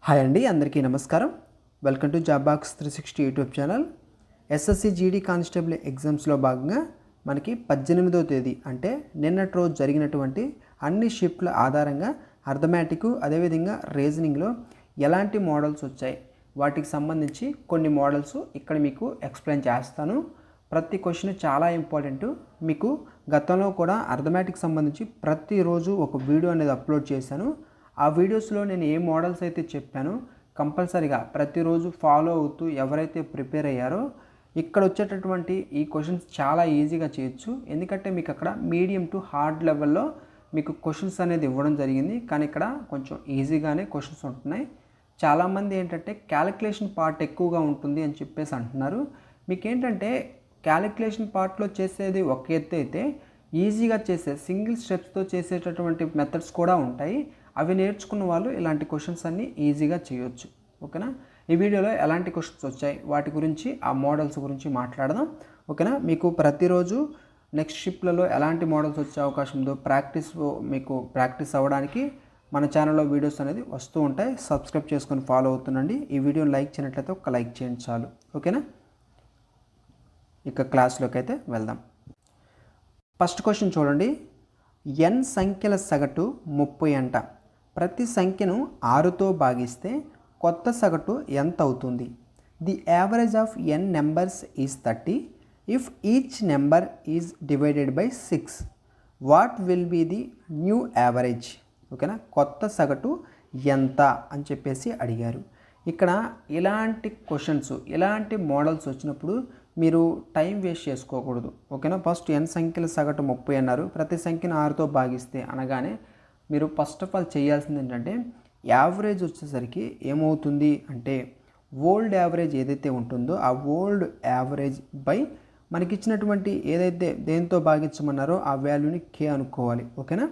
Hi అండి, అందరికీ నమస్కారం. Welcome to job box 360 YouTube channel. SSC GD constable ఎగ్జామ్స్లో భాగంగా మనకి 18వ తేదీ అంటే నిన్నటి రోజు జరిగినటువంటి అన్ని షిఫ్ట్ల ఆధారంగా అర్థమెటిక్ అదేవిధంగా రీజనింగ్లో ఎలాంటి మోడల్స్ వచ్చాయి వాటికి సంబంధించి కొన్ని మోడల్స్ ఇక్కడ మీకు ఎక్స్ప్లెయిన్ చేస్తాను. ప్రతి క్వశ్చన్ చాలా ఇంపార్టెంట్. మీకు గతంలో కూడా అర్థమెటిక్ సంబంధించి ప్రతిరోజు ఒక వీడియో అనేది అప్లోడ్ చేశాను. ఆ వీడియోస్లో నేను ఏ మోడల్స్ అయితే చెప్పానో కంపల్సరీగా ప్రతిరోజు ఫాలో అవుతూ ఎవరైతే ప్రిపేర్ అయ్యారో ఇక్కడ వచ్చేటటువంటి ఈ క్వశ్చన్స్ చాలా ఈజీగా చేయొచ్చు. ఎందుకంటే మీకు అక్కడ మీడియం టు హార్డ్ లెవెల్లో మీకు క్వశ్చన్స్ అనేది ఇవ్వడం జరిగింది, కానీ ఇక్కడ కొంచెం ఈజీగానే క్వశ్చన్స్ ఉంటున్నాయి. చాలామంది ఏంటంటే క్యాలిక్యులేషన్ పార్ట్ ఎక్కువగా ఉంటుంది అని చెప్పేసి అంటున్నారు. మీకు ఏంటంటే క్యాలిక్యులేషన్ పార్ట్లో చేసేది ఒక ఎత్తు అయితే ఈజీగా చేసే సింగిల్ స్టెప్స్తో చేసేటటువంటి మెథడ్స్ కూడా ఉంటాయి. అవి నేర్చుకున్న వాళ్ళు ఇలాంటి క్వశ్చన్స్ అన్నీ ఈజీగా చేయొచ్చు. ఓకేనా? ఈ వీడియోలో ఎలాంటి క్వశ్చన్స్ వచ్చాయి వాటి గురించి ఆ మోడల్స్ గురించి మాట్లాడదాం. ఓకేనా? మీకు ప్రతిరోజు నెక్స్ట్ షిఫ్ట్లలో ఎలాంటి మోడల్స్ వచ్చే అవకాశం ఉందో మీకు ప్రాక్టీస్ అవ్వడానికి మన ఛానల్లో వీడియోస్ అనేది వస్తూ ఉంటాయి. సబ్స్క్రైబ్ చేసుకొని ఫాలో అవుతుండండి. ఈ వీడియోని లైక్ చేయనట్లయితే ఒక లైక్ చేయండి చాలు. ఓకేనా? ఇక క్లాస్లోకి అయితే వెళ్దాం. ఫస్ట్ క్వశ్చన్ చూడండి. n సంఖ్యల సగటు 30 అంట. ప్రతి సంఖ్యను 6తో భాగిస్తే కొత్త సగటు ఎంత అవుతుంది? The average of n numbers is 30 if each number is divided by 6. What will be the new average? ఓకేనా? కొత్త సగటు ఎంత అని చెప్పేసి అడిగారు. ఇక్కడ ఇలాంటి క్వశ్చన్స్ ఇలాంటి మోడల్స్ వచ్చినప్పుడు మీరు టైం వేస్ట్ చేసుకోకూడదు. ఓకేనా? ఫస్ట్ n సంఖ్యల సగటు 30 అన్నారు. ప్రతి సంఖ్యను 6తో భాగిస్తే అనగానే మీరు ఫస్ట్ ఆఫ్ ఆల్ చేయాల్సింది ఏంటంటే యావరేజ్ వచ్చేసరికి ఏమవుతుంది అంటే ఓల్డ్ యావరేజ్ ఏదైతే ఉంటుందో ఆ ఓల్డ్ యావరేజ్ బై మనకి ఇచ్చినటువంటి ఏదైతే దేంతో భాగించమన్నారో ఆ వాల్యూని k అనుకోవాలి. ఓకేనా?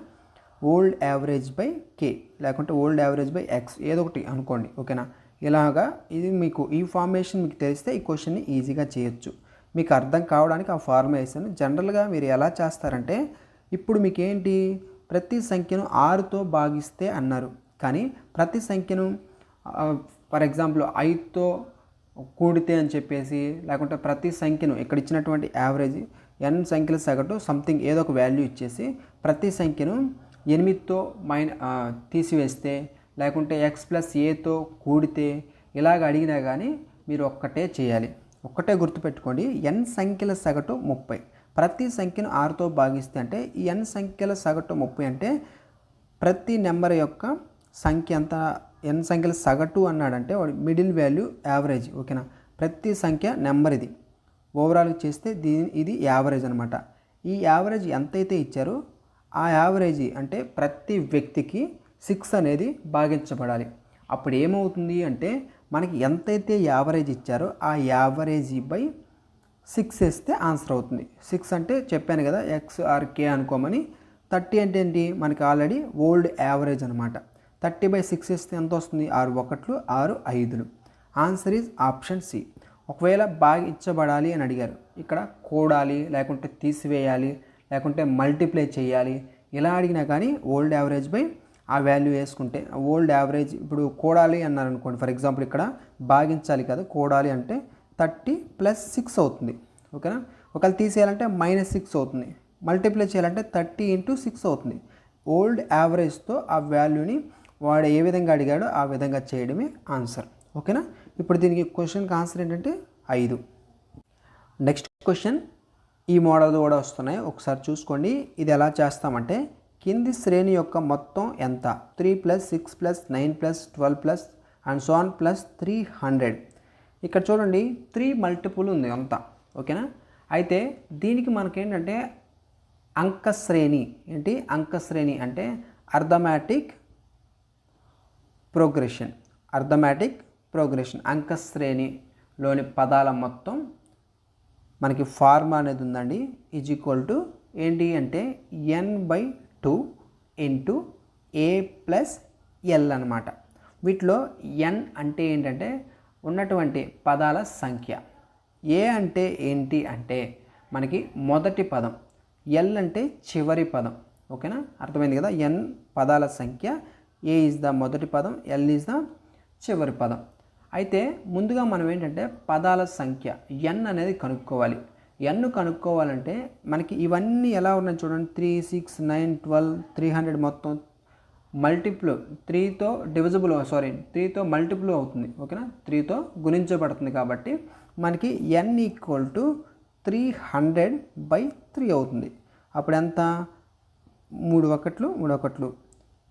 ఓల్డ్ యావరేజ్ బై k లేకుంటే ఓల్డ్ యావరేజ్ బై x ఏదో ఒకటి అనుకోండి. ఓకేనా? ఇలాగా ఇది మీకు ఈ ఫార్మేషన్ మీకు తెలిస్తే ఈ క్వశ్చన్ని ఈజీగా చేయొచ్చు. మీకు అర్థం కావడానికి ఆ ఫార్మేషన్ జనరల్గా మీరు ఎలా చేస్తారంటే ఇప్పుడు మీకు ఏంటి ప్రతి సంఖ్యను 6తో భాగిస్తే అన్నారు, కానీ ప్రతి సంఖ్యను ఫర్ ఎగ్జాంపుల్ 5తో కూడితే అని చెప్పేసి లేకుంటే ప్రతి సంఖ్యను ఇక్కడ ఇచ్చినటువంటి యావరేజ్ n సంఖ్యల సగటు సంథింగ్ ఏదో ఒక వాల్యూ ఇచ్చేసి ప్రతి సంఖ్యను 8తో తీసివేస్తే లేకుంటే x+aతో కూడితే ఇలాగ అడిగినా కానీ మీరు ఒక్కటే చేయాలి. ఒక్కటే గుర్తుపెట్టుకోండి. n సంఖ్యల సగటు 30. ప్రతి సంఖ్యను 6తో భాగిస్తే అంటే ఈ n సంఖ్యల సగటు 30 అంటే ప్రతి నెంబర్ యొక్క సంఖ్య అంతా n సంఖ్యల సగటు అన్నాడంటే వాడి మిడిల్ వాల్యూ యావరేజ్. ఓకేనా? ప్రతి సంఖ్య నెంబర్ ఇది ఓవరాల్గా చేస్తే ఇది యావరేజ్ అనమాట. ఈ యావరేజ్ ఎంతైతే ఇచ్చారో ఆ యావరేజ్ అంటే ప్రతి వ్యక్తికి 6 అనేది భాగించబడాలి. అప్పుడు ఏమవుతుంది అంటే మనకి ఎంతైతే యావరేజ్ ఇచ్చారో ఆ యావరేజ్ బై 6 వేస్తే ఆన్సర్ అవుతుంది. 6 అంటే చెప్పాను కదా x/k అనుకోమని. 30 అంటే ఏంటి మనకి ఆల్రెడీ ఓల్డ్ యావరేజ్ అనమాట. 30/6 వేస్తే ఎంత వస్తుంది? 6 1 6 5. Answer is option C. ఒకవేళ భాగించబడాలి అని అడిగారు, ఇక్కడ కూడాలి లేకుంటే తీసివేయాలి లేకుంటే మల్టిప్లై చేయాలి ఇలా అడిగినా కానీ ఓల్డ్ యావరేజ్ బై ఆ వాల్యూ వేసుకుంటే ఓల్డ్ యావరేజ్ ఇప్పుడు కూడాలి అన్నారు అనుకోండి. ఫర్ ఎగ్జాంపుల్ ఇక్కడ భాగించాలి కదా, కూడాలి అంటే 30 + 6 అవుతుంది. ఓకేనా? ఒకవేళ తీసేయాలంటే -6 అవుతుంది. మల్టిప్లై చేయాలంటే 30 × 6 అవుతుంది. ఓల్డ్ యావరేజ్తో ఆ వాల్యూని వాడు ఏ విధంగా అడిగాడో ఆ విధంగా చేయడమే ఆన్సర్. ఓకేనా? ఇప్పుడు దీనికి క్వశ్చన్కి ఆన్సర్ ఏంటంటే 5. నెక్స్ట్ క్వశ్చన్ ఈ మోడల్ కూడా వస్తున్నాయి, ఒకసారి చూసుకోండి. ఇది ఎలా చేస్తామంటే కింది శ్రేణి యొక్క మొత్తం ఎంత? 3 + 6 + 9 + 12 అండ్ సో ఆన్ +300. ఇక్కడ చూడండి 3 మల్టిపుల్ ఉంది అంతా. ఓకేనా? అయితే దీనికి మనకేంటంటే అంక శ్రేణి ఏంటి? అంక శ్రేణి అంటే అర్థమెటిక్ ప్రోగ్రెషన్. అంక శ్రేణిలోని పదాల మొత్తం మనకి ఫార్ములా అనేది ఉందండి. ఈజ్ ఈక్వల్ టు ఏంటి అంటే n/2 × a + l అనమాట. వీటిలో n అంటే ఏంటంటే ఉన్నటువంటి పదాల సంఖ్య, a అంటే ఏంటి అంటే మనకి మొదటి పదం, l అంటే చివరి పదం. ఓకేనా? అర్థమైంది కదా? n పదాల సంఖ్య, a ఈజ్ ద మొదటి పదం, l ఈజ్ ద చివరి పదం. అయితే ముందుగా మనం ఏంటంటే పదాల సంఖ్య n అనేది కనుక్కోవాలి. n కనుక్కోవాలంటే మనకి ఇవన్నీ ఎలా ఉన్నాయి చూడండి, 3, 6, 9, 12, 300 మొత్తం మల్టిపుల్ 3తో మల్టిపుల్ అవుతుంది. ఓకేనా, 3తో గుణించబడుతుంది కాబట్టి మనకి n = 300/3 అవుతుంది. అప్పుడు ఎంత, 3 ఒకట్లు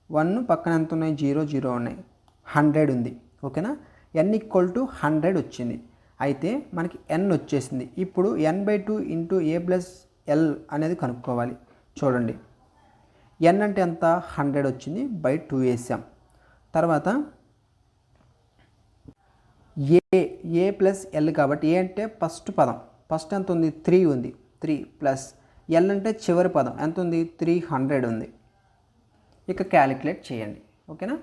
1 పక్కన ఎంత ఉన్నాయి, 0 ఉన్నాయి, 100 ఉంది. ఓకేనా, n = 100 వచ్చింది. అయితే మనకి n వచ్చేసింది. ఇప్పుడు n/2 × a + l అనేది కనుక్కోవాలి. చూడండి, n అంటే ఎంత, 100 వచ్చింది, /2 వేసాం. తర్వాత a + l కాబట్టి a అంటే ఫస్ట్ పదం, ఫస్ట్ ఎంత ఉంది, 3 ఉంది, 3 ప్లస్ l అంటే చివరి పదం ఎంత ఉంది, 300 ఉంది. ఇక క్యాలిక్యులేట్ చేయండి. ఓకేనా,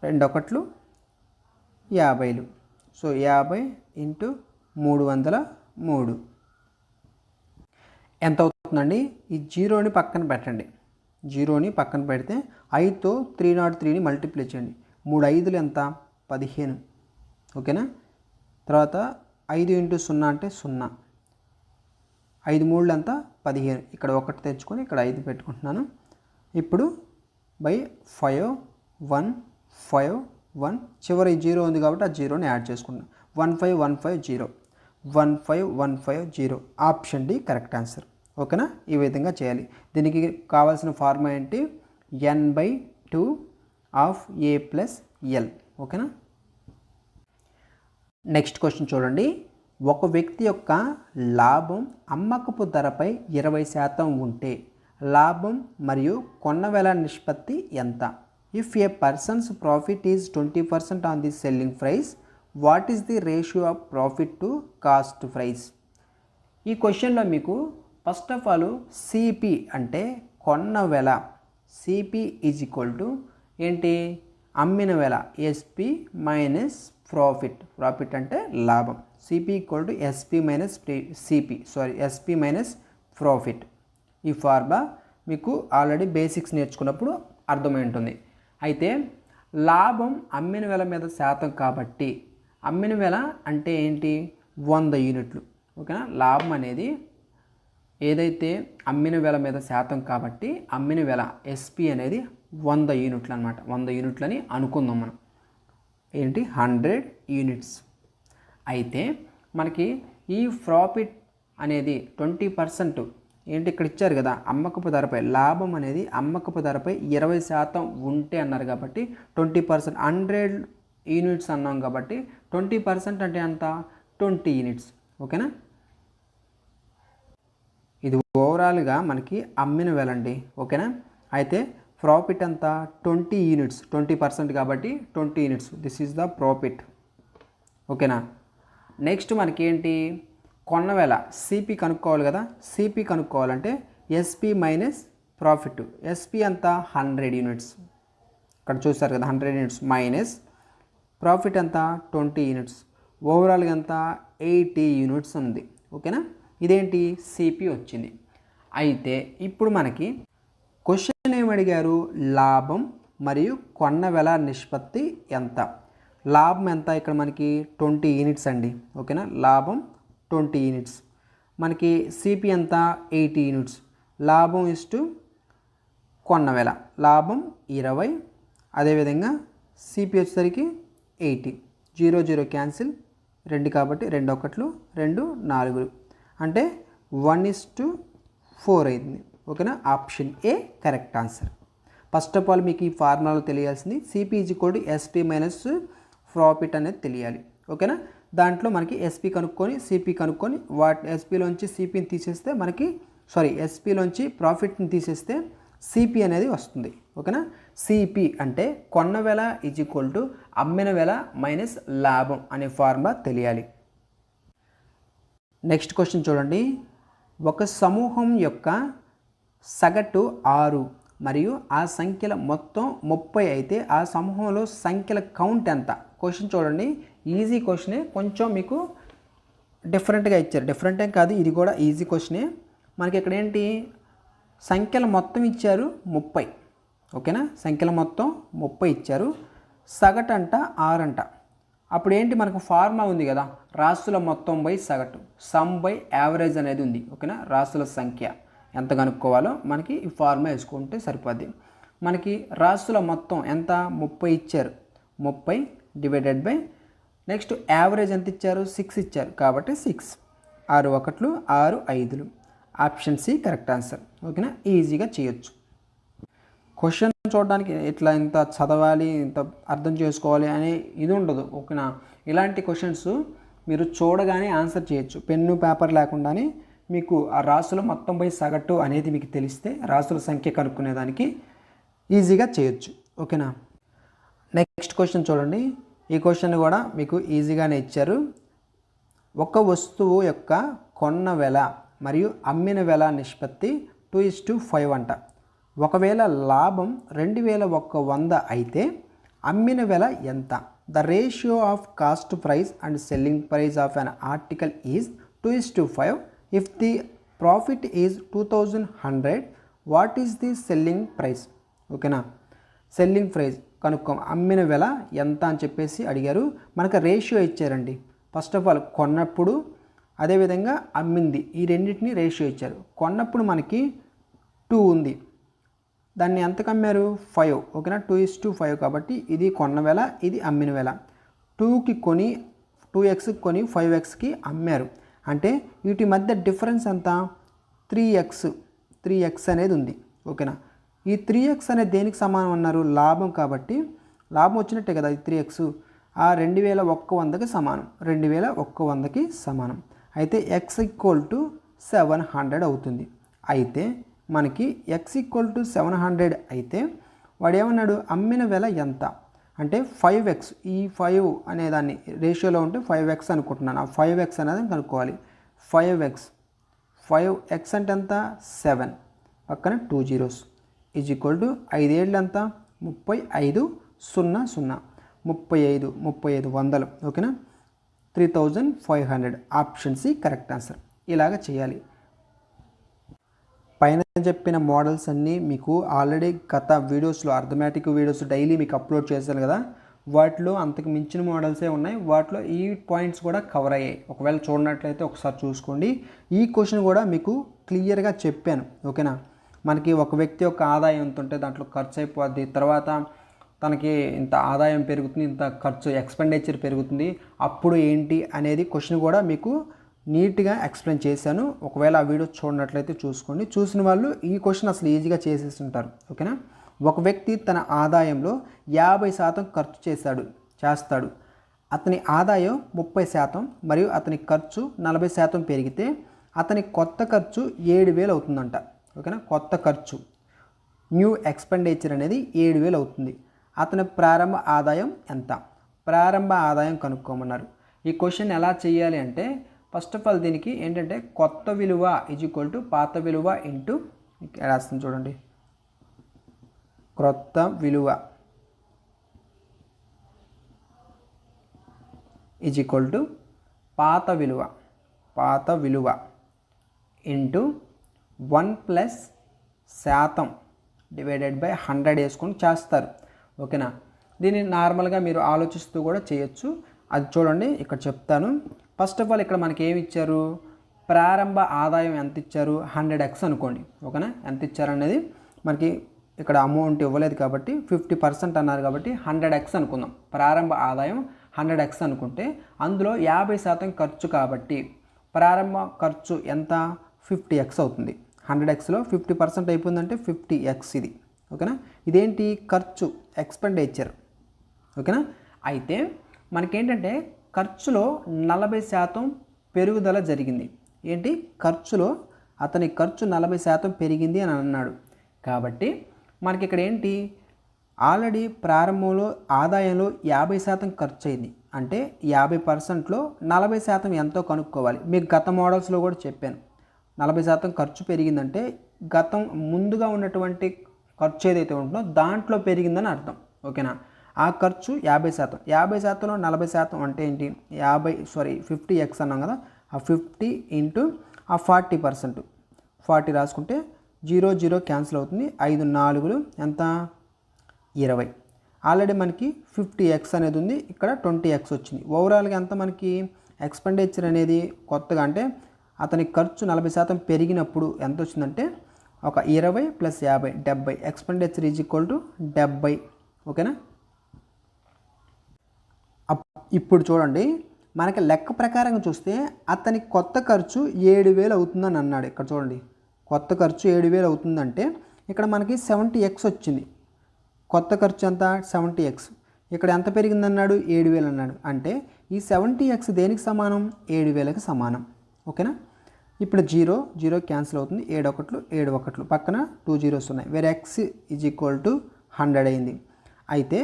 2 ఒకట్లు 50. సో 50 × 303 ఎంత అవుతుందండి? ఈ 0ని పక్కన పెట్టండి. 0ని పక్కన పెడితే 5తో 303ని మల్టిప్లై చేయండి. 3 5లు ఎంత, 15. ఓకేనా, తర్వాత 5 × 0 అంటే 0, 5 3లు ఎంత, 15. ఇక్కడ 1 తెచ్చుకొని ఇక్కడ 5 పెట్టుకుంటున్నాను. ఇప్పుడు /5 1 5 1 చివరి 0 ఉంది కాబట్టి ఆ 0ని యాడ్ చేసుకుంటున్నాను. 15150 15150 ఆప్షన్ డి కరెక్ట్ ఆన్సర్. ఓకేనా, ఈ విధంగా చేయాలి. దీనికి కావాల్సిన ఫార్ములా ఏంటి, n/2 ఆఫ్ a + l. ఓకేనా, నెక్స్ట్ క్వశ్చన్ చూడండి. ఒక వ్యక్తి యొక్క లాభం అమ్మకపు ధరపై 20% ఉంటే లాభం మరియు కొన్న వెల నిష్పత్తి ఎంత? If A persons profit is 20% on the selling price, what is the ratio of profit to cost price? ఈ క్వశ్చన్లో మీకు ఫస్ట్ ఆఫ్ ఆల్ సిపి అంటే కొన్న వెల, సిపి = ఏంటి, అమ్మిన వెల, ఎస్పి మైనస్ ప్రాఫిట్, ప్రాఫిట్ అంటే లాభం. CP = SP minus profit. ఈ ఫార్ములా మీకు ఆల్రెడీ బేసిక్స్ నేర్చుకున్నప్పుడు అర్థమై ఉంటుంది. అయితే లాభం అమ్మిన వెల మీద శాతం కాబట్టి అమ్మిన వెల అంటే ఏంటి, 100 యూనిట్లు. ఓకేనా, లాభం అనేది ఏదైతే అమ్మిన వెల మీద శాతం కాబట్టి అమ్మిన వెల ఎస్పి అనేది 100 యూనిట్లు అనమాట. 100 యూనిట్లని అనుకుందాం మనం, ఏంటి 100 యూనిట్స్. అయితే మనకి ఈ ప్రాఫిట్ అనేది 20% ఏంటి, ఇక్కడ ఇచ్చారు కదా, అమ్మకపు ధరపై లాభం అనేది అమ్మకపు ధరపై 20% ఉంటే అన్నారు కాబట్టి 20%, 100 యూనిట్స్ అన్నాం కాబట్టి 20% అంటే ఎంత, 20 యూనిట్స్. ఓకేనా, ఇది ఓవరాల్గా మనకి అమ్మిన వెల అండి. ఓకేనా, అయితే ప్రాఫిట్ అంతా 20 యూనిట్స్, 20% కాబట్టి 20 units, this is the profit. ఓకేనా, నెక్స్ట్ మనకి ఏంటి, కొన్న వెల, సిపి కనుక్కోవాలి కదా. సిపి కనుక్కోవాలంటే ఎస్పి మైనస్ ప్రాఫిట్. ఎస్పి అంతా 100 యూనిట్స్, ఇక్కడ చూస్తారు కదా 100 యూనిట్స్, మైనస్ ప్రాఫిట్ అంతా 20 యూనిట్స్, ఓవరాల్గా అంతా 80 యూనిట్స్ ఉంది. ఓకేనా, ఇదేంటి, సిపి వచ్చింది. అయితే ఇప్పుడు మనకి క్వశ్చన్ ఏమడిగారు, లాభం మరియు కొన్న వెల నిష్పత్తి ఎంత? లాభం ఎంత, ఇక్కడ మనకి 20 యూనిట్స్ అండి. ఓకేనా, లాభం 20 యూనిట్స్. మనకి సిపి ఎంత, 80 యూనిట్స్. లాభం ఇస్టు కొన్న వెల, లాభం 20, అదేవిధంగా సిపి వచ్చేసరికి 80. 0 0 క్యాన్సిల్, 2 కాబట్టి 2 ఒకట్లు 2 4 అంటే 1:4 అయింది. ఓకేనా, option A correct answer. First of all మీకు ఈ ఫార్ములాలో తెలియాల్సింది సిపి = ఎస్పి మైనస్ ప్రాఫిట్ అనేది తెలియాలి. ఓకేనా, దాంట్లో మనకి ఎస్పి కనుక్కొని సిపి కనుక్కొని ఎస్పిలోంచి సిపిని తీసేస్తే మనకి ఎస్పిలోంచి ప్రాఫిట్ని తీసేస్తే సిపి అనేది వస్తుంది. ఓకేనా, సిపి అంటే కొన్న వెల = అమ్మిన వెల మైనస్ లాభం అనే ఫార్ములా తెలియాలి. నెక్స్ట్ క్వశ్చన్ చూడండి. ఒక సమూహం యొక్క సగటు 6 మరియు ఆ సంఖ్యల మొత్తం 30 అయితే ఆ సమూహంలో సంఖ్యల కౌంట్ ఎంత? క్వశ్చన్ చూడండి, ఈజీ క్వశ్చనే, కొంచెం మీకు డిఫరెంట్గా ఇచ్చారు. డిఫరెంట్ ఏం కాదు, ఇది కూడా ఈజీ క్వశ్చనే. మనకి ఇక్కడ ఏంటి, సంఖ్యల మొత్తం ఇచ్చారు 30. ఓకేనా, సంఖ్యల మొత్తం 30 ఇచ్చారు. సగటు అంట 6 అంట. అప్పుడు ఏంటి, మనకు ఫార్ములా ఉంది కదా, రాసుల మొత్తం బై సగటు, సమ్ బై యావరేజ్ అనేది ఉంది. ఓకేనా, రాసుల సంఖ్య ఎంత కనుక్కోవాలో మనకి ఈ ఫార్ములా వేసుకుంటే సరిపోద్ది. మనకి రాసుల మొత్తం ఎంత, 30 ఇచ్చారు, 30 డివైడెడ్ బై నెక్స్ట్ యావరేజ్ ఎంత ఇచ్చారు, 6 ఇచ్చారు కాబట్టి 6, 6 1 6 5. Option C correct answer. ఓకేనా, ఈజీగా చేయొచ్చు. క్వశ్చన్ చూడడానికి ఇట్లా ఇంత చదవాలి, ఇంత అర్థం చేసుకోవాలి అనే ఇది ఉండదు. ఓకేనా, ఇలాంటి క్వశ్చన్స్ మీరు చూడగానే ఆన్సర్ చేయొచ్చు. పెన్ను పేపర్ లేకుండానే మీకు ఆ రాసుల మొత్తం బై సగటు అనేది మీకు తెలిస్తే రాసుల సంఖ్య కనుక్కునేదానికి ఈజీగా చేయొచ్చు. ఓకేనా, నెక్స్ట్ క్వశ్చన్ చూడండి. ఈ క్వశ్చన్ కూడా మీకు ఈజీగానే ఇచ్చారు. ఒక వస్తువు యొక్క కొన్న వెల మరియు అమ్మిన వెల నిష్పత్తి 2:5 అంట. ఒకవేళ లాభం 2100 అయితే అమ్మిన వెల ఎంత? The ratio of cost price and selling price of an article is 2:5. If the profit is 2100, what is the selling price? ఓకేనా, సెల్లింగ్ ప్రైస్ కనుక్కో, అమ్మిన వెల ఎంత అని చెప్పేసి అడిగారు. మనకు రేషియో ఇచ్చారండి. ఫస్ట్ ఆఫ్ ఆల్ కొన్నప్పుడు, అదేవిధంగా అమ్మింది, ఈ రెండింటిని రేషియో ఇచ్చారు. కొన్నప్పుడు మనకి 2 ఉంది, దాన్ని ఎంతకు అమ్మారు, 5. ఓకేనా, 2:5 కాబట్టి ఇది కొన్న వెల, ఇది అమ్మిన వెల. 2కి కొని 2x కొని 5xకి అమ్మారు. అంటే వీటి మధ్య డిఫరెన్స్ ఎంత, 3x అనేది ఉంది. ఓకేనా, ఈ 3x అనేది దేనికి సమానం అన్నారు, లాభం. కాబట్టి లాభం వచ్చినట్టే కదా ఈ 3x, ఆ 2100కి సమానం, 2100కి సమానం. అయితే x = 700 అవుతుంది. అయితే మనకి x = 700 అయితే వాడు ఏమన్నాడు, అమ్మిన వెల ఎంత అంటే 5x. ఈ 5 అనేదాన్ని రేషియోలో ఉంటే 5x అనుకుంటున్నాను. ఆ 5x అనేది కనుక్కోవాలి. 5x అంటే ఎంత, 7 పక్కన 2 zeros = 5 ఏళ్ళు ఎంత, 35 00 35 ఓకేనా, 3500. Option C correct answer. ఇలాగ చేయాలి. పైన చెప్పిన మోడల్స్ అన్నీ మీకు ఆల్రెడీ గత వీడియోస్లో, అర్థమెటిక్ వీడియోస్ డైలీ మీకు అప్లోడ్ చేశాను కదా, వాటిలో అంతకు మించిన మోడల్సే ఉన్నాయి. వాటిలో ఈ పాయింట్స్ కూడా కవర్ అయ్యాయి. ఒకవేళ చూడనట్లయితే ఒకసారి చూసుకోండి. ఈ క్వశ్చన్ కూడా మీకు క్లియర్గా చెప్పాను. ఓకేనా, మనకి ఒక వ్యక్తి యొక్క ఆదాయం ఎంత ఉంటే దాంట్లో ఖర్చు అయిపోద్ది, తర్వాత తనకి ఇంత ఆదాయం పెరుగుతుంది, ఇంత ఖర్చు ఎక్స్పెండిచర్ పెరుగుతుంది, అప్పుడు ఏంటి అనేది క్వశ్చన్ కూడా మీకు నీట్గా ఎక్స్ప్లెయిన్ చేశాను. ఒకవేళ ఆ వీడియో చూడనట్లయితే చూసుకోండి. చూసిన వాళ్ళు ఈ క్వశ్చన్ అసలు ఈజీగా చేసేస్తుంటారు. ఓకేనా, ఒక వ్యక్తి తన ఆదాయంలో 50% ఖర్చు చేస్తాడు. అతని ఆదాయం 30% మరియు అతని ఖర్చు 40% పెరిగితే అతని కొత్త ఖర్చు 7000 అవుతుందంట. ఓకేనా, కొత్త ఖర్చు న్యూ ఎక్స్పెండిచర్ అనేది 7000 అవుతుంది. అతని ప్రారంభ ఆదాయం ఎంత? ప్రారంభ ఆదాయం కనుక్కోమన్నారు. ఈ క్వశ్చన్ ఎలా చేయాలి అంటే, ఫస్ట్ ఆఫ్ ఆల్ దీనికి ఏంటంటే కొత్త విలువ = పాత విలువ ఇంటూ రాస్తుంది చూడండి, క్రొత్త విలువ = పాత విలువ ఇంటూ 1+% డివైడెడ్ బై 100 వేసుకొని చేస్తారు. ఓకేనా, దీన్ని నార్మల్గా మీరు ఆలోచిస్తూ కూడా చేయొచ్చు. అది చూడండి, ఇక్కడ చెప్తాను. ఫస్ట్ ఆఫ్ ఆల్ ఇక్కడ మనకి ఏమి ఇచ్చారు, ప్రారంభ ఆదాయం ఎంత ఇచ్చారు, 100x అనుకోండి. ఓకేనా, ఎంత ఇచ్చారనేది మనకి ఇక్కడ అమౌంట్ ఇవ్వలేదు కాబట్టి 50% అన్నారు కాబట్టి 100x అనుకుందాం. ప్రారంభ ఆదాయం 100x అనుకుంటే అందులో 50% ఖర్చు కాబట్టి ప్రారంభ ఖర్చు ఎంత, 50x అవుతుంది. 100xలో 50% అయిపోయిందంటే 50x ఇది. ఓకేనా, ఇదేంటి, ఖర్చు ఎక్స్పెండిచర్. ఓకేనా, అయితే మనకేంటంటే ఖర్చులో 40% పెరుగుదల జరిగింది. ఏంటి, ఖర్చులో అతని ఖర్చు 40% పెరిగింది అని అన్నాడు. కాబట్టి మనకి ఇక్కడ ఏంటి, ఆల్రెడీ ప్రారంభంలో ఆదాయంలో 50% ఖర్చు అయింది. అంటే 50%లో 40% ఎంతో కనుక్కోవాలి. మీకు గత మోడల్స్లో కూడా చెప్పాను, 40% ఖర్చు పెరిగిందంటే గతం ముందుగా ఉన్నటువంటి ఖర్చు ఏదైతే ఉంటుందో దాంట్లో పెరిగిందని అర్థం. ఓకేనా, ఆ ఖర్చు 50%, 50%లో 40% అంటే ఏంటి, 50x అన్నాం కదా, ఆ 50 ఇంటూ ఆ 40%, 40 రాసుకుంటే 0 0 క్యాన్సిల్ అవుతుంది. 5 4 ఎంత, 20. ఆల్రెడీ మనకి 50x అనేది ఉంది, ఇక్కడ 20x వచ్చింది. ఓవరాల్గా ఎంత మనకి ఎక్స్పెండిచర్ అనేది కొత్తగా అంటే అతని ఖర్చు 40% పెరిగినప్పుడు ఎంత వచ్చిందంటే ఒక 20 + 50 70. Expenditure is equal to 70. ఓకేనా. ఇప్పుడు చూడండి, మనకి లెక్క ప్రకారంగా చూస్తే అతని కొత్త ఖర్చు 7000 అవుతుందని అన్నాడు. ఇక్కడ చూడండి, కొత్త ఖర్చు 7000 అవుతుందంటే ఇక్కడ మనకి 70x వచ్చింది. కొత్త ఖర్చు ఎంత 70x. ఇక్కడ ఎంత పెరిగిందన్నాడు 7000 అన్నాడు. అంటే ఈ 70x దేనికి సమానం 7000కి సమానం. ఓకేనా. ఇప్పుడు 0 0 క్యాన్సిల్ అవుతుంది, 7 1 7 1 పక్కన 2 zeros ఉన్నాయి, వేరే x ఈజ్ ఈక్వల్ టు 100 అయింది. అయితే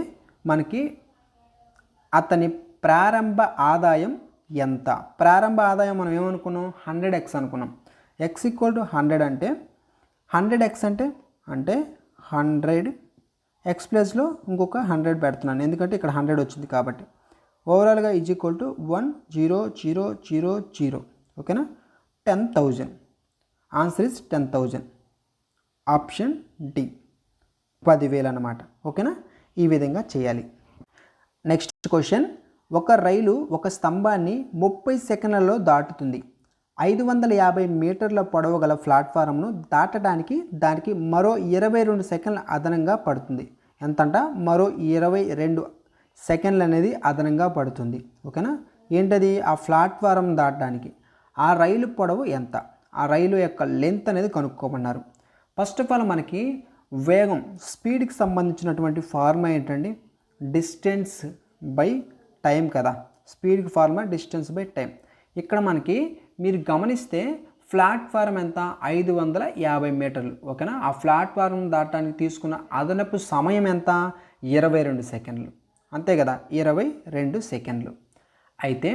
మనకి అతని ప్రారంభ ఆదాయం ఎంత? ప్రారంభ ఆదాయం మనం ఏమనుకున్నాం 100x అనుకున్నాం. x ఈక్వల్ టు 100 అంటే 100x అంటే 100 x ప్లస్లో ఇంకొక 100 పెడుతున్నాను, ఎందుకంటే ఇక్కడ 100 వచ్చింది కాబట్టి. ఓవరాల్గా ఈజ్ ఈక్వల్ టు 10000. ఓకేనా. 10,000. Answer is 10,000. ఆప్షన్ డి 10,000 అన్నమాట. ఓకేనా. ఈ విధంగా చేయాలి. నెక్స్ట్ క్వశ్చన్, ఒక రైలు ఒక స్తంభాన్ని 30 సెకండ్లలో దాటుతుంది. 550 మీటర్ల పొడవు గల ప్లాట్ఫారంను దాటడానికి దానికి మరో 22 సెకండ్ల అదనంగా పడుతుంది. ఎంతంట? మరో 22 సెకండ్లు అనేది అదనంగా పడుతుంది. ఓకేనా. ఏంటది? ఆ ప్లాట్ఫారం దాటడానికి ఆ రైలు పొడవు ఎంత, ఆ రైలు యొక్క లెంత్ అనేది కనుక్కోమన్నారు. ఫస్ట్ ఆఫ్ ఆల్ మనకి వేగం స్పీడ్కి సంబంధించినటువంటి ఫార్ములా ఏంటండి? డిస్టెన్స్ బై టైం కదా. స్పీడ్కి ఫార్ములా డిస్టెన్స్ బై టైం. ఇక్కడ మనకి మీరు గమనిస్తే ప్లాట్ఫారం ఎంత 550 మీటర్లు. ఓకేనా. ఆ ప్లాట్ఫారం దాటడానికి తీసుకున్న అదనపు సమయం ఎంత 22 సెకండ్లు. అంతే కదా, 22 సెకండ్లు. అయితే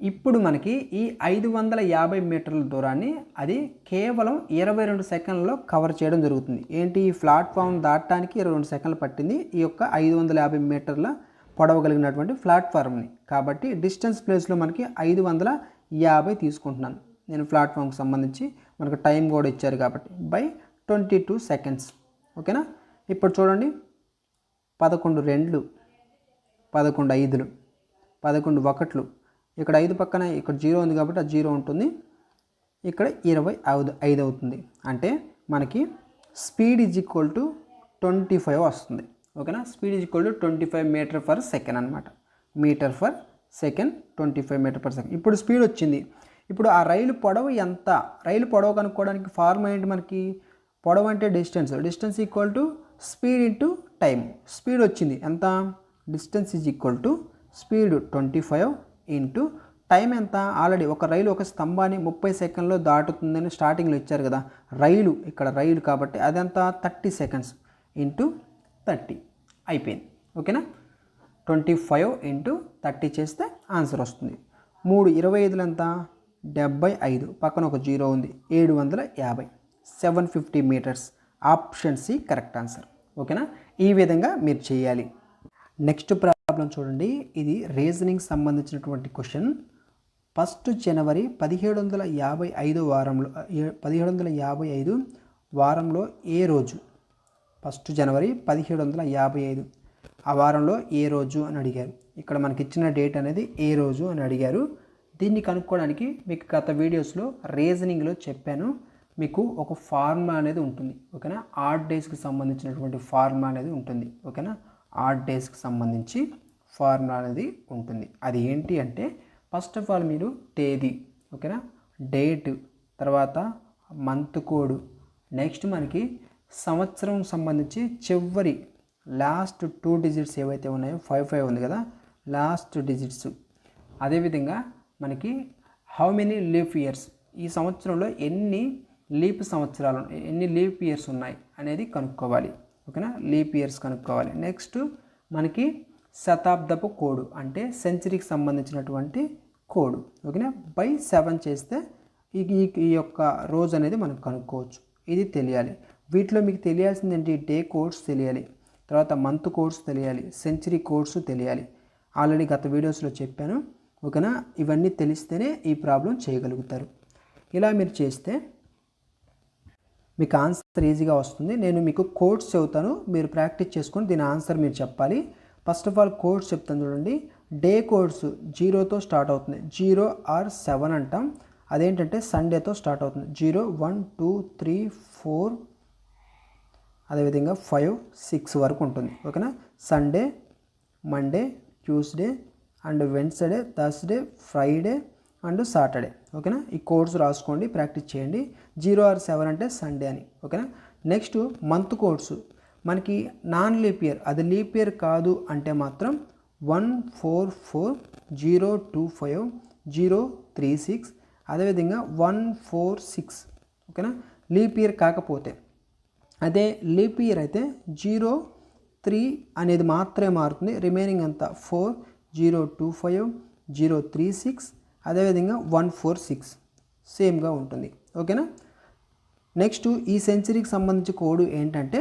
ఇప్పుడు మనకి ఈ 550 మీటర్ల దూరాన్ని అది కేవలం 22 సెకండ్లలో కవర్ చేయడం జరుగుతుంది. ఏంటి? ఈ ప్లాట్ఫామ్ దాటడానికి 22 సెకండ్లు పట్టింది ఈ యొక్క 550 మీటర్ల పొడవు కలిగినటువంటి ప్లాట్ఫామ్ని. కాబట్టి డిస్టెన్స్ ప్లేస్లో మనకి 550 తీసుకుంటున్నాను నేను. ప్లాట్ఫామ్కి సంబంధించి మనకు టైం కూడా ఇచ్చారు కాబట్టి బై 22 సెకండ్స్. ఓకేనా. ఇప్పుడు చూడండి, 11 2, 11 5, 11 1. ఇక్కడ 5 పక్కన ఇక్కడ 0 ఉంది కాబట్టి ఆ 0 ఉంటుంది. ఇక్కడ 25 అవుతుంది. అంటే మనకి స్పీడ్ ఈజ్ ఈక్వల్ టు 25 వస్తుంది. ఓకేనా. Speed is equal to 25 metre per second అనమాట. Metre per second 25 metre per second. ఇప్పుడు స్పీడ్ వచ్చింది. ఇప్పుడు ఆ రైలు పొడవు ఎంత? రైలు పొడవు కనుక్కోవడానికి ఫార్ములా ఏంటి మనకి? పొడవు అంటే distance, distance equal to speed into time. Speed వచ్చింది ఎంత? Distance is equal to speed 25 into time ఎంత? ఆల్రెడీ ఒక రైలు ఒక స్తంభాన్ని 30 సెకండ్లో దాటుతుందని స్టార్టింగ్లో ఇచ్చారు కదా. రైలు ఇక్కడ రైలు కాబట్టి అదంతా 30 సెకండ్స్ ఇంటూ 30 అయిపోయింది. ఓకేనా. 25 ఇంటూ 30 చేస్తే ఆన్సర్ వస్తుంది. 3 25 ఎంత? 75. పక్కన ఒక 0 ఉంది, 750. 750 metres. Option C correct answer. ఓకేనా. ఈ విధంగా మీరు చేయాలి. నెక్స్ట్ ప్రాబ్లం చూడండి, ఇది రీజనింగ్ సంబంధించినటువంటి క్వశ్చన్. 1 జనవరి 1755 వారంలో 1755 వారంలో ఏ రోజు? 1 జనవరి 1755 ఆ వారంలో ఏ రోజు అని అడిగారు. ఇక్కడ మనకి ఇచ్చిన డేట్ అనేది ఏ రోజు అని అడిగారు. దీన్ని కనుక్కోవడానికి మీకు గత వీడియోస్లో రీజనింగ్లో చెప్పాను, మీకు ఒక ఫార్ములా అనేది ఉంటుంది. ఓకేనా. ఆడ్ డేస్కి సంబంధించినటువంటి ఫార్ములా అనేది ఉంటుంది. ఓకేనా. ఆడ్ డేస్కి సంబంధించి ఫార్ములా అనేది ఉంటుంది. అది ఏంటి అంటే ఫస్ట్ ఆఫ్ ఆల్ మీరు తేదీ, ఓకేనా, డేట్, తర్వాత మంత్ కోడ్, నెక్స్ట్ మనకి సంవత్సరం సంబంధించి చివరి లాస్ట్ 2 డిజిట్స్ ఏవైతే ఉన్నాయో 55 ఉంది కదా లాస్ట్ డిజిట్స్. అదేవిధంగా మనకి హౌ మెనీ లీప్ ఇయర్స్, ఈ సంవత్సరంలో ఎన్ని లీప్ సంవత్సరాలు, ఎన్ని లీప్ ఇయర్స్ ఉన్నాయి అనేది కనుక్కోవాలి. ఓకేనా. లీప్ ఇయర్స్ కనుక్కోవాలి. నెక్స్ట్ మనకి శతాబ్దపు కోడ్ అంటే సెంచరీకి సంబంధించినటువంటి కోడ్. ఓకేనా. బై 7 చేస్తే ఈ యొక్క రోజు అనేది మనం కనుక్కోవచ్చు. ఇది తెలియాలి. వీటిలో మీకు తెలియాల్సింది ఏంటి? డే కోడ్స్ తెలియాలి, తర్వాత మంత్ కోడ్స్ తెలియాలి, సెంచరీ కోడ్స్ తెలియాలి. ఆల్రెడీ గత వీడియోస్లో చెప్పాను. ఓకేనా. ఇవన్నీ తెలిస్తేనే ఈ ప్రాబ్లం చేయగలుగుతారు. ఇలా మీరు చేస్తే మీకు ఆన్సర్ ఈజీగా వస్తుంది. నేను మీకు కోడ్స్ చెబుతాను, మీరు ప్రాక్టీస్ చేసుకొని దీని ఆన్సర్ మీరు చెప్పాలి. ఫస్ట్ ఆఫ్ ఆల్ కోడ్స్ చెప్తాను చూడండి. డే కోడ్స్ 0తో స్టార్ట్ అవుతుంది. 0 ఆర్ 7 అంటాం. అదేంటంటే సండేతో స్టార్ట్ అవుతుంది. 0, 1, 2, 3, 4 అదేవిధంగా 5, 6 వరకు ఉంటుంది. ఓకేనా. Sunday, Monday, Tuesday and Wednesday, Thursday, Friday and Saturday. ఓకేనా. ఈ కోడ్స్ రాసుకోండి, ప్రాక్టీస్ చేయండి. 0 ఆర్ 7 అంటే సండే అని. ఓకేనా. నెక్స్ట్ మంత్ కోడ్స్ మనకి నాన్ లీప్ ఇయర్, అది లీప్ ఇయర్ కాదు అంటే మాత్రం 144, 025, 036 అదేవిధంగా 146. ఓకేనా. లీప్ ఇయర్ కాకపోతే, అదే లీప్ ఇయర్ అయితే 03 అనేది మాత్రమే మారుతుంది. రిమైనింగ్ అంతా 4, 025, 036 అదేవిధంగా 146 సేమ్గా ఉంటుంది. ఓకేనా. నెక్స్ట్ ఈ సెంచరీకి సంబంధించి కోడ్ ఏంటంటే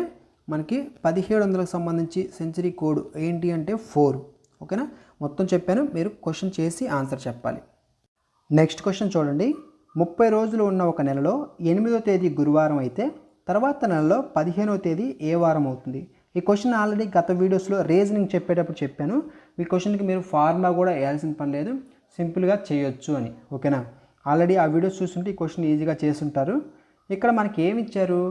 మనకి 1700కు సంబంధించి సెంచరీ కోడ్ ఏంటి అంటే 4. ఓకేనా. మొత్తం చెప్పాను, మీరు క్వశ్చన్ చేసి ఆన్సర్ చెప్పాలి. నెక్స్ట్ క్వశ్చన్ చూడండి. 30 రోజులు ఉన్న ఒక నెలలో 8వ తేదీ గురువారం అయితే తర్వాత నెలలో 15వ తేదీ ఏ వారం అవుతుంది? ఈ క్వశ్చన్ ఆల్రెడీ గత వీడియోస్లో రీజనింగ్ చెప్పేటప్పుడు చెప్పాను. ఈ క్వశ్చన్కి మీరు ఫార్ములా కూడా వేయాల్సిన పని లేదు, సింపుల్గా చేయొచ్చు అని. ఓకేనా. ఆల్రెడీ ఆ వీడియోస్ చూస్తుంటే ఈ క్వశ్చన్ ఈజీగా చేస్తుంటారు. ఇక్కడ మనకి ఏమి ఇచ్చారు?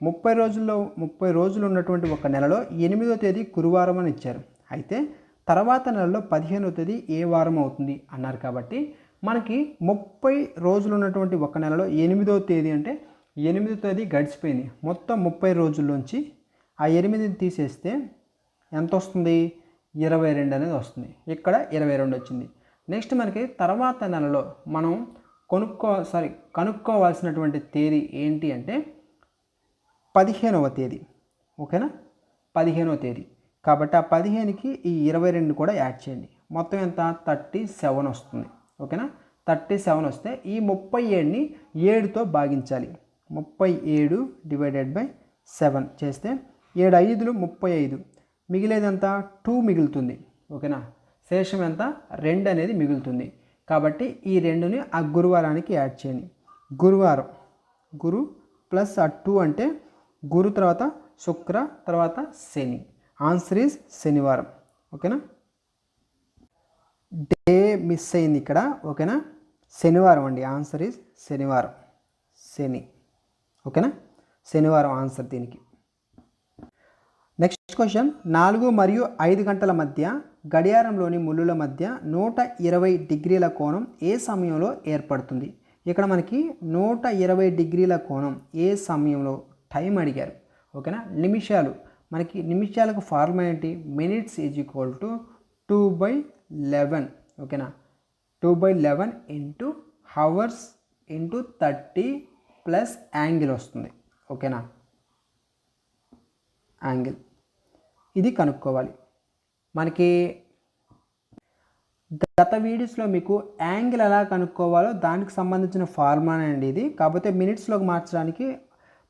30 రోజులు ఉన్నటువంటి ఒక నెలలో 8వ తేదీ గురువారం అని ఇచ్చారు. అయితే తర్వాత నెలలో 15వ తేదీ ఏ వారం అవుతుంది అన్నారు. కాబట్టి మనకి 30 రోజులు ఉన్నటువంటి ఒక నెలలో 8వ తేదీ అంటే 8వ తేదీ గడిచిపోయింది. మొత్తం 30 రోజుల్లోంచి ఆ 8ని తీసేస్తే ఎంత వస్తుంది? 22 అనేది వస్తుంది. ఇక్కడ 22 వచ్చింది. నెక్స్ట్ మనకి తర్వాత నెలలో మనం కనుక్కోవాల్సినటువంటి తేదీ ఏంటి అంటే 15వ తేదీ. ఓకేనా. 15వ తేదీ కాబట్టి ఆ 15కి ఈ 22 కూడా యాడ్ చేయండి. మొత్తం ఎంత? 37 వస్తుంది. ఓకేనా. 37 వస్తే ఈ 37ని 7తో భాగించాలి. 37 డివైడెడ్ బై 7 చేస్తే 7 5లు 35, మిగిలేదంతా 2 మిగులుతుంది. ఓకేనా. శేషం ఎంత? 2 అనేది మిగులుతుంది. కాబట్టి ఈ 2ని ఆ గురువారానికి యాడ్ చేయండి. గురువారం, గురు ప్లస్ ఆ 2 అంటే గురు తర్వాత శుక్ర తర్వాత శని. ఆన్సర్ ఈజ్ శనివారం. ఓకేనా. డే మిస్ అయింది ఇక్కడ. ఓకేనా. శనివారం అండి. ఆన్సర్ ఈజ్ శనివారం, శని. ఓకేనా. శనివారం ఆన్సర్ దీనికి. Next question. 4 మరియు 5 గంటల మధ్య గడియారంలోని ముళ్ళుల మధ్య 120 డిగ్రీల కోణం ఏ సమయంలో ఏర్పడుతుంది? ఇక్కడ మనకి 120 డిగ్రీల కోణం ఏ సమయంలో టైం అడిగారు. ఓకేనా. నిమిషాలు, మనకి నిమిషాలకు ఫార్ములా ఏంటి? Minutes is equal to 2/11. ఓకేనా. 2/11 into hours into 30 plus angle వస్తుంది. ఓకేనా. యాంగిల్ ఇది కనుక్కోవాలి. మనకి గత వీడియోస్లో మీకు యాంగిల్ ఎలా కనుక్కోవాలో దానికి సంబంధించిన ఫార్ములా అండి ఇది. కాకపోతే మినిట్స్లోకి మార్చడానికి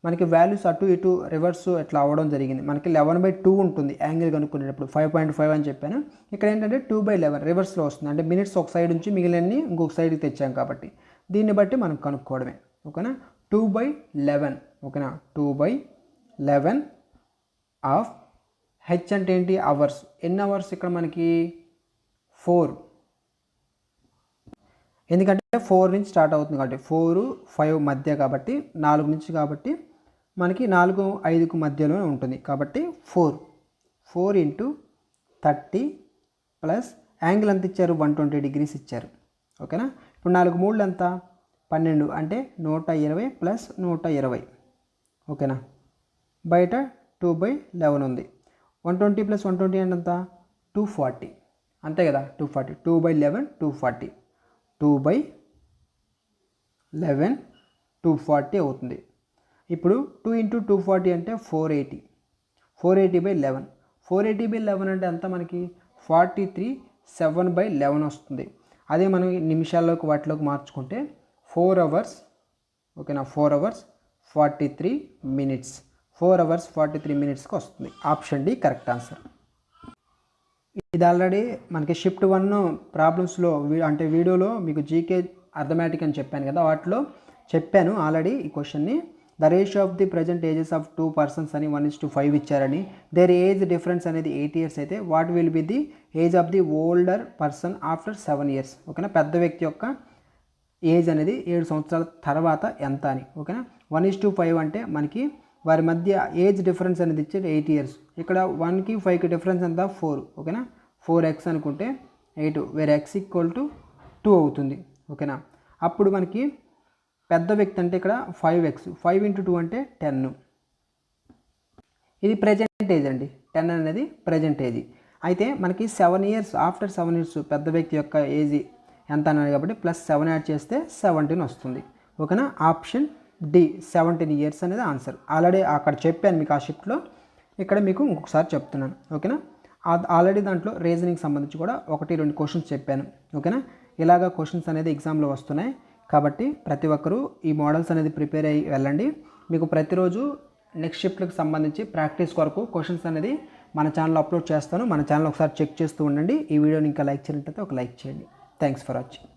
మనకి వాల్యూస్ అటు ఇటు రివర్స్ ఎట్లా అవ్వడం జరిగింది. మనకి 11/2 ఉంటుంది యాంగిల్ కనుక్కునేటప్పుడు. 5.5 అని చెప్పాను. ఇక్కడ ఏంటంటే 2/11 రివర్స్లో వస్తుంది. అంటే మినిట్స్ ఒక సైడ్ నుంచి మిగిలినన్ని ఇంకొక సైడ్కి తెచ్చాం కాబట్టి దీన్ని బట్టి మనం కనుక్కోవడమే. ఓకేనా. 2/11. ఓకేనా. 2/11 ఆఫ్ హెచ్ అంటే ఏంటి? అవర్స్. ఎన్ని అవర్స్ ఇక్కడ మనకి? 4. ఎందుకంటే 4 నుంచి స్టార్ట్ అవుతుంది కాబట్టి 4, 5 మధ్య కాబట్టి 4 నుంచి కాబట్టి మనకి 4, 5కు మధ్యలో ఉంటుంది కాబట్టి 4 ఇంటూ 30 ప్లస్ యాంగిల్ ఎంత ఇచ్చారు? 120 డిగ్రీస్ ఇచ్చారు. ఓకేనా. ఇప్పుడు 4 3 ఎంత? 12 అంటే 120 ప్లస్ 120. ఓకేనా. బయట 2/11 ఉంది. 120 ప్లస్ 120 అంటే ఎంత? 240. అంతే కదా. 240. 2/11 240. 2/11 240 అవుతుంది. ఇప్పుడు 2 ఇంటూ 240 అంటే 480. 480/11. 480/11 అంటే ఎంత మనకి? 43. 7/11 వస్తుంది. అదే మనం నిమిషాల్లోకి వాటిలోకి మార్చుకుంటే 4 అవర్స్. ఓకేనా. 4 అవర్స్ 43 మినిట్స్. 4 అవర్స్ 43 మినిట్స్కి వస్తుంది. Option D correct answer. ఇది ఆల్రెడీ మనకి షిఫ్ట్ 1 ప్రాబ్లమ్స్లో అంటే వీడియోలో మీకు జీకే అర్థమెటిక్ అని చెప్పాను కదా, వాటిలో చెప్పాను ఆల్రెడీ ఈ క్వశ్చన్ని. The ratio of the present ages of 2 persons అని 1:5 ఇచ్చారని, దేర్ ఏజ్ డిఫరెన్స్ అనేది 8 ఇయర్స్ అయితే what will be the age of the older person after 7 years. ఓకేనా, పెద్ద వ్యక్తి యొక్క ఏజ్ అనేది 7 సంవత్సరాల తర్వాత ఎంత అని. ఓకేనా, 1:5 అంటే మనకి వారి మధ్య ఏజ్ డిఫరెన్స్ అనేది ఇచ్చేది 8 ఇయర్స్. ఇక్కడ 1కి 5కి డిఫరెన్స్ ఎంత 4. ఓకేనా, 4x అనుకుంటే 8 వేరే x = 2 అవుతుంది. ఓకేనా, అప్పుడు మనకి పెద్ద వ్యక్తి అంటే ఇక్కడ 5x, 5 × 2 అంటే 10. ఇది ప్రజెంట్ ఏజ్ అండి, 10 అనేది ప్రజెంట్ ఏజ్. అయితే మనకి 7 ఇయర్స్ ఆఫ్టర్ 7 ఇయర్స్ పెద్ద వ్యక్తి యొక్క ఏజ్ ఎంత అన్నది కాబట్టి +7 యాడ్ చేస్తే 17 వస్తుంది. ఓకేనా, ఆప్షన్ డి 17 ఇయర్స్ అనేది ఆన్సర్. ఆల్రెడీ అక్కడ చెప్పాను మీకు ఆ షిఫ్ట్లో, ఇక్కడ మీకు ఇంకొకసారి చెప్తున్నాను. ఓకేనా, ఆల్రెడీ దాంట్లో రీజనింగ్ సంబంధించి కూడా 1-2 క్వశ్చన్స్ చెప్పాను. ఓకేనా, ఇలాగా క్వశ్చన్స్ అనేది ఎగ్జామ్లో వస్తున్నాయి కాబట్టి ప్రతి ఒక్కరూ ఈ మోడల్స్ అనేది ప్రిపేర్ అయ్యి వెళ్ళండి. మీకు ప్రతిరోజు నెక్స్ట్ షిఫ్ట్లకు సంబంధించి ప్రాక్టీస్ కొరకు క్వశ్చన్స్ అనేది మన ఛానల్లో అప్లోడ్ చేస్తాను. మన ఛానల్ ఒకసారి చెక్ చేస్తూ ఉండండి. ఈ వీడియోని ఇంకా లైక్ చేయనట్లయితే ఒక లైక్ చేయండి. Thanks for watching.